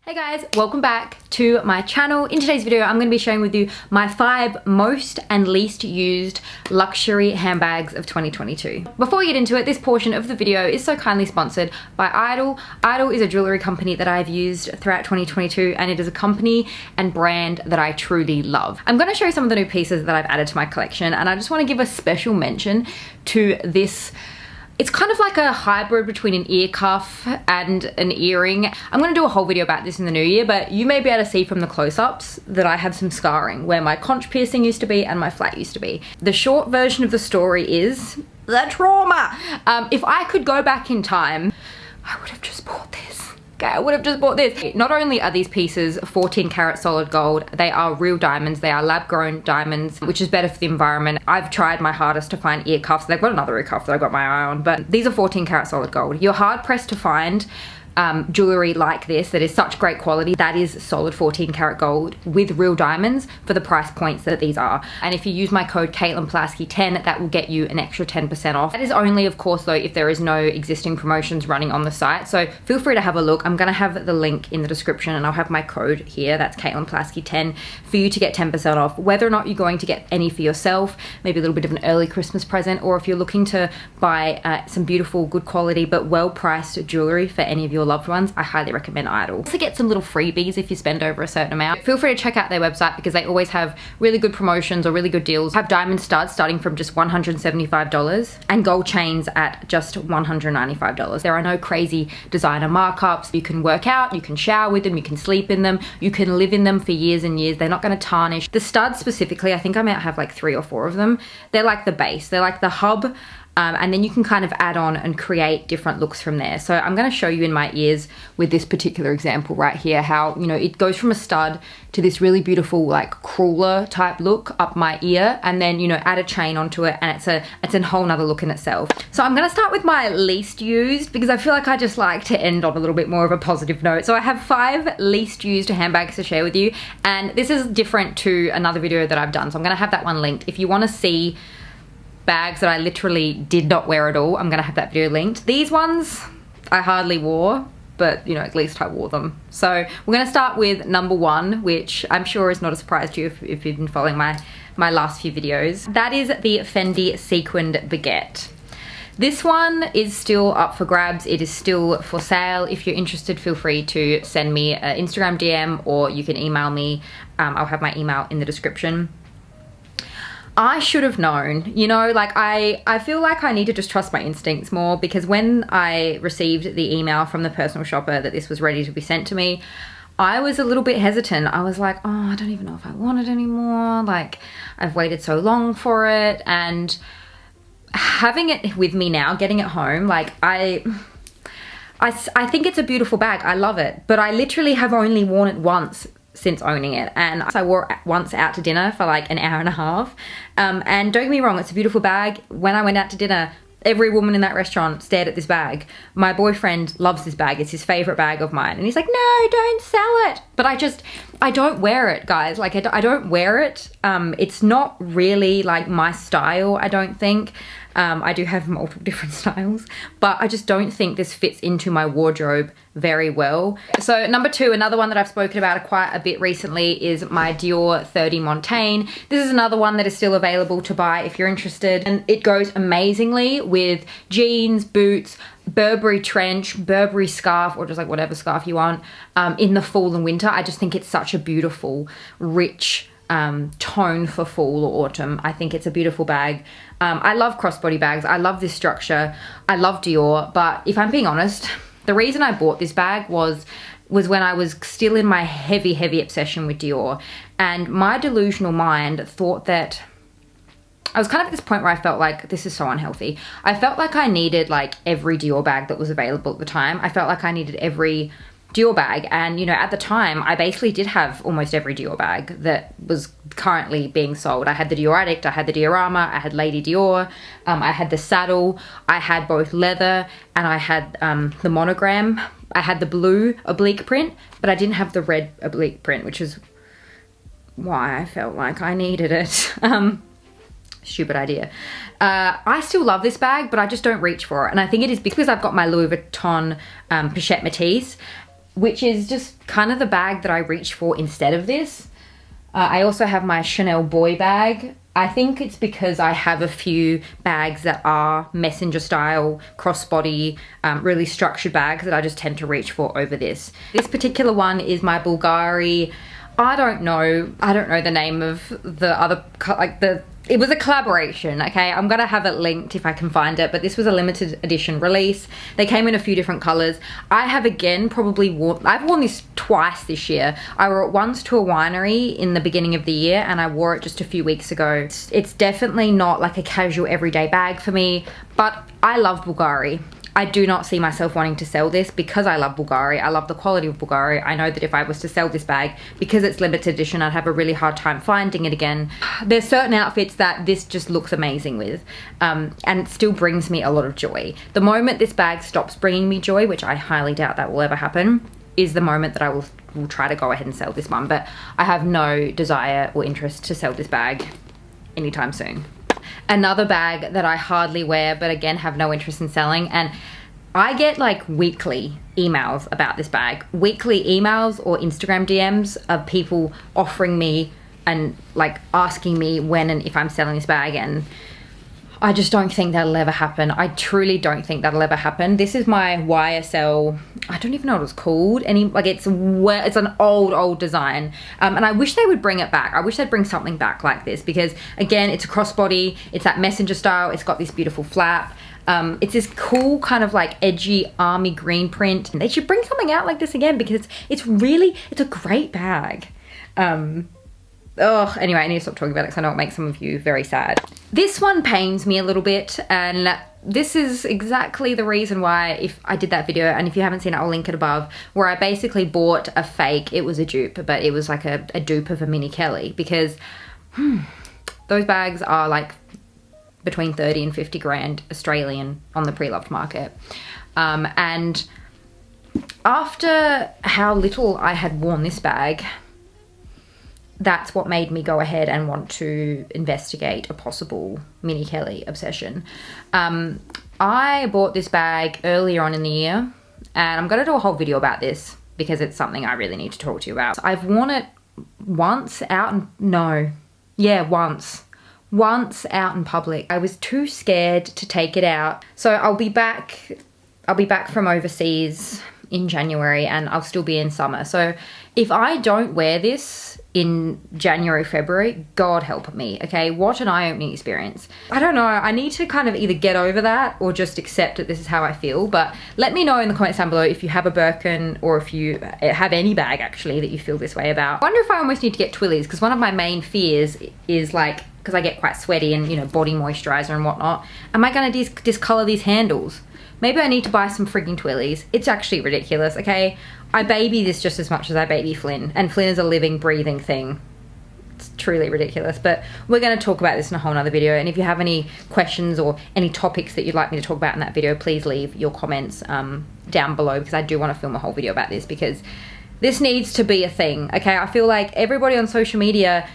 Hey guys, welcome back to my channel. In today's video, I'm going to be sharing with you my 5 most and least used luxury handbags of 2022. Before we get into it, this portion of the video is so kindly sponsored by IDYL. IDYL is a jewellery company that I've used throughout 2022, and it is a company and brand that I truly love. I'm going to show you some of the new pieces that I've added to my collection, and I just want to give a special mention to this. It's kind of like a hybrid between an ear cuff and an earring. I'm gonna do a whole video about this in the new year, but you may be able to see from the close-ups that I have some scarring where my conch piercing used to be and my flat used to be. The short version of the story is the trauma. If I could go back in time, I would have just bought this. Okay, I would have just bought this. Not only are these pieces 14 karat solid gold, they are real diamonds. They are lab grown diamonds, which is better for the environment. I've tried my hardest to find ear cuffs. They've got another ear cuff that I've got my eye on, but these are 14 karat solid gold. You're hard pressed to find jewellery like this that is such great quality that is solid 14 karat gold with real diamonds for the price points that these are. And if you use my code CaitlinPawlowski10, that will get you an extra 10% off. That is only, of course, though, if there is no existing promotions running on the site. So feel free to have a look. I'm gonna have the link in the description, and I'll have my code here. That's CaitlinPawlowski10 for you to get 10% off. Whether or not you're going to get any for yourself, maybe a little bit of an early Christmas present, or if you're looking to buy some beautiful, good quality, but well-priced jewellery for any of your loved ones, I highly recommend IDYL. Also get some little freebies if you spend over a certain amount. Feel free to check out their website because they always have really good promotions or really good deals. Have diamond studs starting from just $175 and gold chains at just $195. There are no crazy designer markups. You can work out, you can shower with them, you can sleep in them, you can live in them for years and years. They're not going to tarnish. The studs specifically, I think I might have like 3 or 4 of them. They're like the base. They're like the hub. And then you can kind of add on and create different looks from there. So I'm going to show you in my ears with this particular example right here how, you know, it goes from a stud to this really beautiful like cruller type look up my ear, and then, you know, add a chain onto it, and it's a whole nother look in itself. So I'm going to start with my least used because I feel like I just like to end on a little bit more of a positive note. So I have 5 least used handbags to share with you, and this is different to another video that I've done. So I'm going to have that one linked. If you want to see bags that I literally did not wear at all, I'm gonna have that video linked. These ones I hardly wore, but you know, at least I wore them. So we're gonna start with number 1, which I'm sure is not a surprise to you if you've been following my last few videos. That is the Fendi sequined baguette. This one is still up for grabs. It is still for sale. If you're interested, feel free to send me an Instagram DM, or you can email me. I'll have my email in the description. I should have known, you know, like I feel like I need to just trust my instincts more, because when I received the email from the personal shopper that this was ready to be sent to me, I was a little bit hesitant. I was like, oh, I don't even know if I want it anymore. Like, I've waited so long for it, and having it with me now, getting it home, like I think it's a beautiful bag. I love it, but I literally have only worn it once since owning it, and I wore it once out to dinner for like an hour and a half, and don't get me wrong, it's a beautiful bag. When I went out to dinner, every woman in that restaurant stared at this bag. My boyfriend loves this bag. It's his favorite bag of mine, and he's like, no, don't sell it. But I don't wear it, guys. Like, I don't wear it. It's not really like my style, I don't think. I do have multiple different styles, but I just don't think this fits into my wardrobe very well. So number 2, another one that I've spoken about quite a bit recently, is my Dior 30 Montaigne. This is another one that is still available to buy if you're interested, and it goes amazingly with jeans, boots, Burberry trench, Burberry scarf, or just like whatever scarf you want, in the fall and winter. I just think it's such a beautiful, rich tone for fall or autumn. I think it's a beautiful bag. I love crossbody bags. I love this structure. I love Dior, but if I'm being honest, the reason I bought this bag was when I was still in my heavy obsession with Dior, and my delusional mind thought that I was kind of at this point where I felt like this is so unhealthy. I felt like I needed like every Dior bag that was available at the time. I felt like I needed every Dior bag, and you know, at the time I basically did have almost every Dior bag that was currently being sold. I had the Dior Addict, I had the Diorama, I had Lady Dior, I had the saddle, I had both leather, and I had the monogram. I had the blue oblique print, but I didn't have the red oblique print, which is why I felt like I needed it. Stupid idea. I still love this bag, but I just don't reach for it, and I think it is because I've got my Louis Vuitton Pochette Métis, which is just kind of the bag that I reached for instead of this. I also have my Chanel boy bag. I think it's because I have a few bags that are messenger style, crossbody, really structured bags that I just tend to reach for over this. This particular one is my Bulgari. I don't know the name of the other, it was a collaboration, okay? I'm gonna have it linked if I can find it, but this was a limited edition release. They came in a few different colors. I have again I've worn this twice this year. I wore it once to a winery in the beginning of the year, and I wore it just a few weeks ago. It's definitely not like a casual everyday bag for me, but I love Bulgari. I do not see myself wanting to sell this because I love Bulgari. I love the quality of Bulgari. I know that if I was to sell this bag, because it's limited edition, I'd have a really hard time finding it again. There's certain outfits that this just looks amazing with, and it still brings me a lot of joy. The moment this bag stops bringing me joy, which I highly doubt that will ever happen, is the moment that I will try to go ahead and sell this one. But I have no desire or interest to sell this bag anytime soon. Another bag that I hardly wear, but again have no interest in selling, and I get like weekly emails about this bag, weekly emails or Instagram DMs of people offering me and like asking me when and if I'm selling this bag, and I just don't think that'll ever happen. I truly don't think that'll ever happen. This is my YSL, I don't even know what it's called. It's an old design. And I wish they would bring it back. I wish they'd bring something back like this, because again, it's a crossbody, it's that messenger style, it's got this beautiful flap. It's this cool kind of like edgy army green print. They should bring something out like this again, because it's a great bag. Anyway, I need to stop talking about it because I know it makes some of you very sad. This one pains me a little bit, and this is exactly the reason why, if I did that video, and if you haven't seen it, I'll link it above, where I basically bought a fake, it was a dupe, but it was like a dupe of a Mini Kelly, because those bags are like between 30 and 50 grand Australian on the pre-loved market. And after how little I had worn this bag, that's what made me go ahead and want to investigate a possible Mini Kelly obsession. I bought this bag earlier on in the year, and I'm gonna do a whole video about this because it's something I really need to talk to you about. I've worn it once out out in public. I was too scared to take it out. So I'll be back from overseas in January, and I'll still be in summer. So if I don't wear this in January, February, God help me, okay? What an eye-opening experience. I don't know, I need to kind of either get over that or just accept that this is how I feel. But let me know in the comments down below if you have a Birkin, or if you have any bag actually that you feel this way about. I wonder if I almost need to get Twillies, because one of my main fears is like, because I get quite sweaty and, you know, body moisturizer and whatnot, am I gonna discolor these handles? Maybe I need to buy some frigging Twillies. It's actually ridiculous, okay? I baby this just as much as I baby Flynn, and Flynn is a living, breathing thing. It's truly ridiculous, but we're gonna talk about this in a whole nother video, and if you have any questions or any topics that you'd like me to talk about in that video, please leave your comments down below, because I do wanna film a whole video about this, because this needs to be a thing, okay? I feel like everybody on social media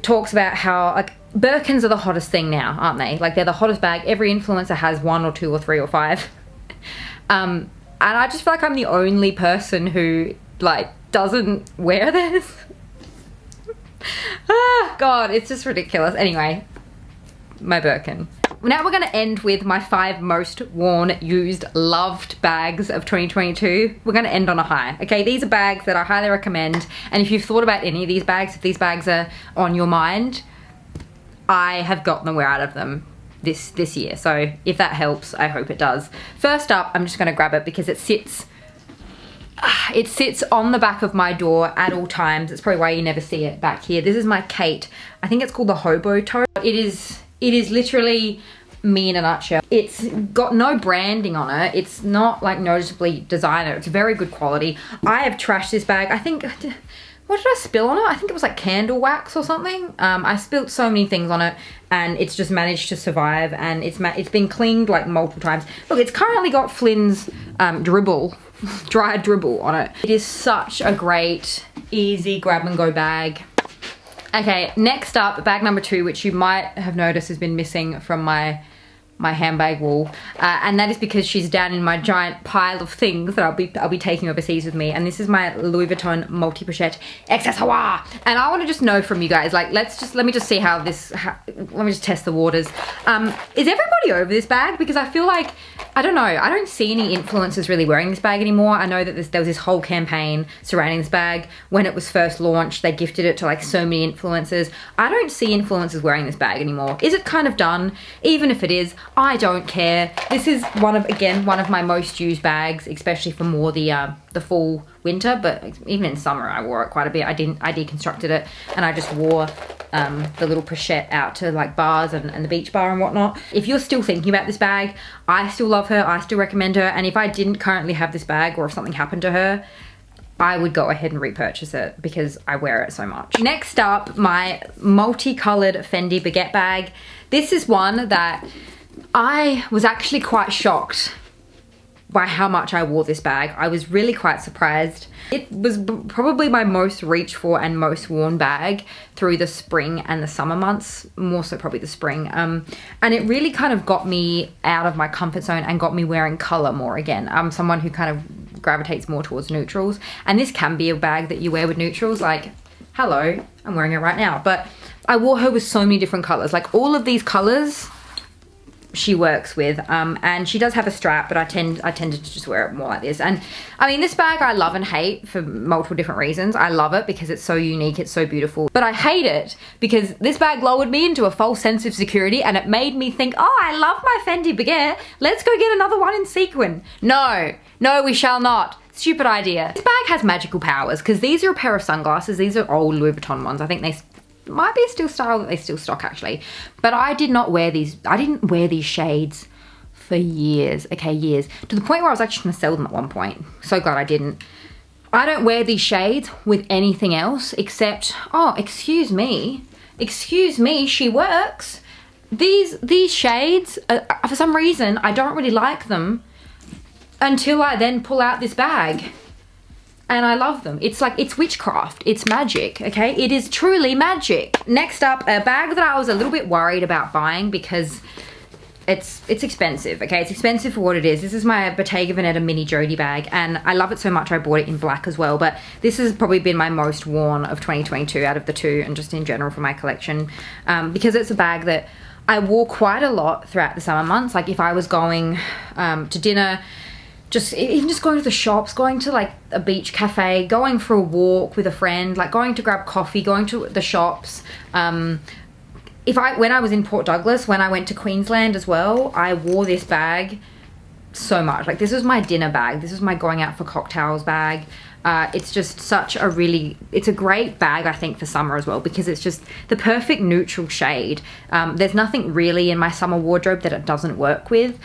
talks about how, like, Birkins are the hottest thing now, aren't they? Like, they're the hottest bag. Every influencer has 1 or 2 or 3 or 5. And I just feel like I'm the only person who, like, doesn't wear this. God, it's just ridiculous. Anyway, my Birkin. Now we're gonna end with my 5 most worn, used, loved bags of 2022. We're gonna end on a high, okay? These are bags that I highly recommend, and if you've thought about any of these bags, if these bags are on your mind, I have gotten the wear out of them this year. So if that helps, I hope it does. First up, I'm just gonna grab it because it sits on the back of my door at all times. It's probably why you never see it back here. This is my Kate. I think it's called the Hobo Toe. It is literally me in a nutshell. It's got no branding on it. It's not like noticeably designer. It's very good quality. I have trashed this bag. I think, what did I spill on it? I think it was like candle wax or something. I spilled so many things on it, and it's just managed to survive, and it's been cleaned like multiple times. Look, it's currently got Flynn's dried dribble on it. It is such a great, easy grab and go bag. Okay, next up, bag number 2, which you might have noticed has been missing from my my handbag wall, and that is because she's down in my giant pile of things that I'll be taking overseas with me. And this is my Louis Vuitton multi-pochette accessoire. And I want to just know from you guys, like, let me just see how this, let me just test the waters. Is everybody over this bag? Because I feel like, I don't know, I don't see any influencers really wearing this bag anymore. I know that there was this whole campaign surrounding this bag. When it was first launched, they gifted it to like so many influencers. I don't see influencers wearing this bag anymore. Is it kind of done? Even if it is, I don't care. This is one of my most used bags, especially for more the fall winter, but even in summer I wore it quite a bit. I deconstructed it and I just wore the little pochette out to like bars and the beach bar and whatnot. If you're still thinking about this bag, I still love her, I still recommend her, and if I didn't currently have this bag or if something happened to her, I would go ahead and repurchase it because I wear it so much. Next up, my multicolored Fendi baguette bag. This is one that I was actually quite shocked by how much I wore this bag. I was really quite surprised. It was probably my most reached for and most worn bag through the spring and the summer months, more so probably the spring. And it really kind of got me out of my comfort zone and got me wearing color more again. I'm someone who kind of gravitates more towards neutrals, and this can be a bag that you wear with neutrals, like, hello, I'm wearing it right now. But I wore her with so many different colors, like all of these colors she works with, and she does have a strap, but I tended to just wear it more like this. And I mean, this bag I love and hate for multiple different reasons. I love it because it's so unique, it's so beautiful, but I hate it because this bag lowered me into a false sense of security, and it made me think, oh, I love my Fendi baguette, let's go get another one in sequin. No, we shall not. Stupid idea. This bag has magical powers because these are a pair of sunglasses. These are old Louis Vuitton ones. I think they might be a still style that they still stock actually, but I did not wear these. I didn't wear these shades for years, okay, years, to the point where I was actually gonna sell them at one point. So glad I didn't. I don't wear these shades with anything else except, oh, excuse me, she works. These shades, for some reason, I don't really like them until I then pull out this bag. And I love them. It's like, it's witchcraft. It's magic, okay? It is truly magic. Next up, a bag that I was a little bit worried about buying because it's expensive, okay? It's expensive for what it is. This is my Bottega Veneta mini Jodie bag, and I love it so much I bought it in black as well, but this has probably been my most worn of 2022 out of the two, and just in general for my collection, because it's a bag that I wore quite a lot throughout the summer months. Like if I was going to dinner, even just going to the shops, going to like a beach cafe, going for a walk with a friend, like going to grab coffee, going to the shops. When I was in Port Douglas, when I went to Queensland as well, I wore this bag so much. Like this was my dinner bag. This was my going out for cocktails bag. It's just it's a great bag, I think, for summer as well, because it's just the perfect neutral shade. There's nothing really in my summer wardrobe that it doesn't work with.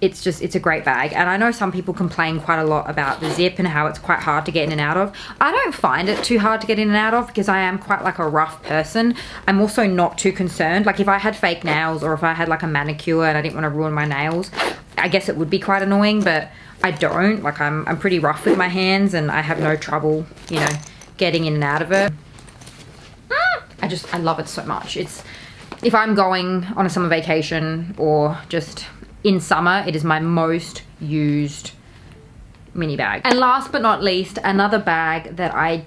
It's a great bag. And I know some people complain quite a lot about the zip and how it's quite hard to get in and out of. I don't find it too hard to get in and out of because I am quite like a rough person. I'm also not too concerned. Like if I had fake nails or if I had like a manicure and I didn't want to ruin my nails, I guess it would be quite annoying, but I don't. Like I'm pretty rough with my hands and I have no trouble, you know, getting in and out of it. I love it so much. If I'm going on a summer vacation or just in summer, it is my most used mini bag. And last but not least, another bag that I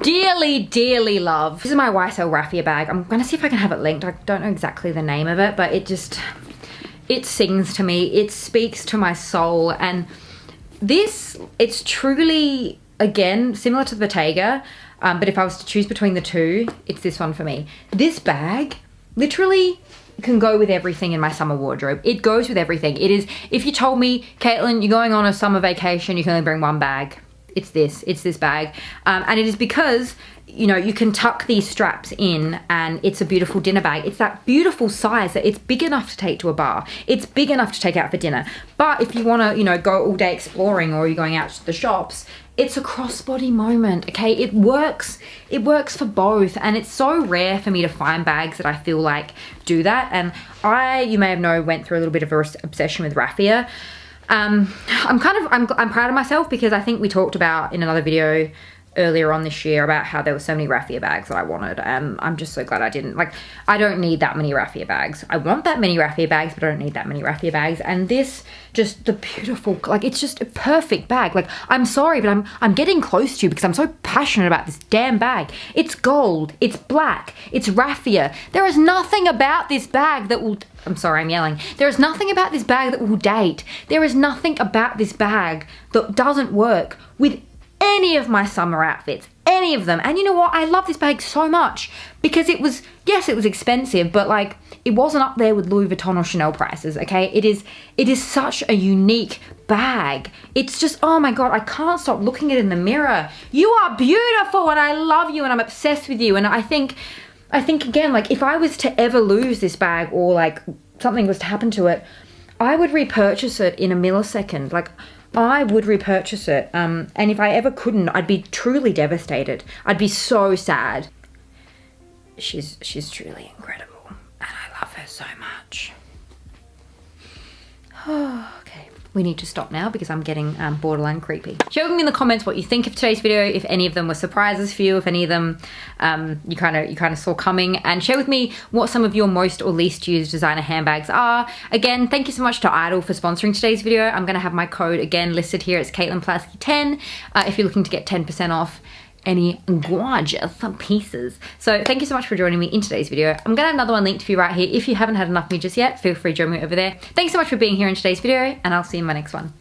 dearly, dearly love. This is my YSL Raffia bag. I'm gonna see if I can have it linked. I don't know exactly the name of it, but it sings to me. It speaks to my soul. And it's truly, again, similar to the Bottega, but if I was to choose between the two, it's this one for me. This bag literally can go with everything in my summer wardrobe. It goes with everything. It is, if you told me, Caitlin, you're going on a summer vacation, you can only bring one bag, it's this bag. And it is because, you know, you can tuck these straps in and it's a beautiful dinner bag. It's that beautiful size that it's big enough to take to a bar. It's big enough to take out for dinner. But if you wanna, you know, go all day exploring or you're going out to the shops, it's a crossbody moment, okay? It works for both, and it's so rare for me to find bags that I feel like do that. And you may have known, went through a little bit of an obsession with Raffia. I'm proud of myself because I think we talked about in another video earlier on this year about how there were so many Raffia bags that I wanted. I'm just so glad I didn't. Like, I don't need that many Raffia bags. I want that many Raffia bags, but I don't need that many Raffia bags. And this, just the beautiful, like, it's just a perfect bag. Like, I'm sorry, but I'm getting close to you because I'm so passionate about this damn bag. It's gold, it's black, it's Raffia. There is nothing about this bag that will, I'm sorry, I'm yelling. There is nothing about this bag that will date. There is nothing about this bag that doesn't work with any of my summer outfits, any of them. And you know what? I love this bag so much because it was, yes, it was expensive, but like, it wasn't up there with Louis Vuitton or Chanel prices, okay? It is such a unique bag. It's just, oh my God, I can't stop looking at it in the mirror. You are beautiful and I love you and I'm obsessed with you. And I think again, like, if I was to ever lose this bag or like something was to happen to it, I would repurchase it in a millisecond. Like, I would repurchase it. And if I ever couldn't, I'd be truly devastated. I'd be so sad. She's truly incredible. And I love her so much. Okay. We need to stop now because I'm getting borderline creepy. Share with me in the comments what you think of today's video, if any of them were surprises for you, if any of them you kind of saw coming, and share with me what some of your most or least used designer handbags are. Again, thank you so much to IDYL for sponsoring today's video. I'm gonna have my code again listed here. It's CaitlinPawlowski 10 if you're looking to get 10% off any gorgeous pieces. So thank you so much for joining me in today's video. I'm gonna have another one linked for you right here. If you haven't had enough of me just yet, feel free to join me over there. Thanks so much for being here in today's video, and I'll see you in my next one.